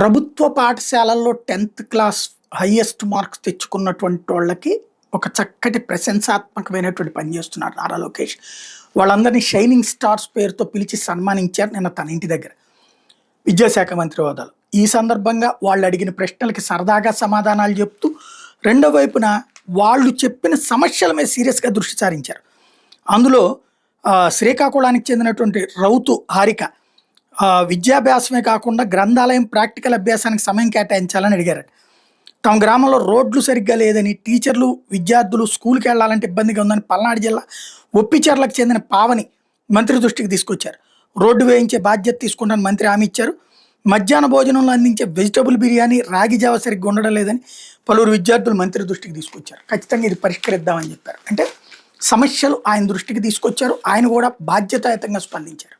ప్రభుత్వ పాఠశాలల్లో 10th class highest marks తెచ్చుకున్నటువంటి వాళ్ళకి ఒక చక్కటి ప్రశంసాత్మకమైనటువంటి పని చేస్తున్నారు నారా లోకేష్. వాళ్ళందరినీ షైనింగ్ స్టార్స్ పేరుతో పిలిచి సన్మానించారు నిన్న తన ఇంటి దగ్గర విద్యాశాఖ మంత్రి హోదాలో. ఈ సందర్భంగా వాళ్ళు అడిగిన ప్రశ్నలకి సరదాగా సమాధానాలు చెప్తూ రెండో వైపున వాళ్ళు చెప్పిన సమస్యల మీద సీరియస్గా దృష్టి సారించారు. అందులో శ్రీకాకుళానికి చెందినటువంటి రౌతు హారిక విద్యాభ్యాసమే కాకుండా గ్రంథాలయం ప్రాక్టికల్ అభ్యాసానికి సమయం కేటాయించాలని అడిగారట. తమ గ్రామంలో రోడ్లు సరిగ్గా లేదని, టీచర్లు విద్యార్థులు స్కూల్కి వెళ్ళాలంటే ఇబ్బందిగా ఉందని పల్నాడు జిల్లా ఒప్పిచెర్లకు చెందిన పావని మంత్రి దృష్టికి తీసుకొచ్చారు. రోడ్డు వేయించే బాధ్యత తీసుకుంటానని మంత్రి హామీ ఇచ్చారు. మధ్యాహ్న భోజనంలో అందించే వెజిటబుల్ బిర్యానీ, రాగి జావ సరిగ్గా ఉండడం లేదని పలువురు విద్యార్థులు మంత్రి దృష్టికి తీసుకొచ్చారు. ఖచ్చితంగా ఇది పరిష్కరిద్దామని చెప్పారు. అంటే సమస్యలు ఆయన దృష్టికి తీసుకొచ్చారు. ఆయన కూడా బాధ్యతాయుతంగా స్పందించారు.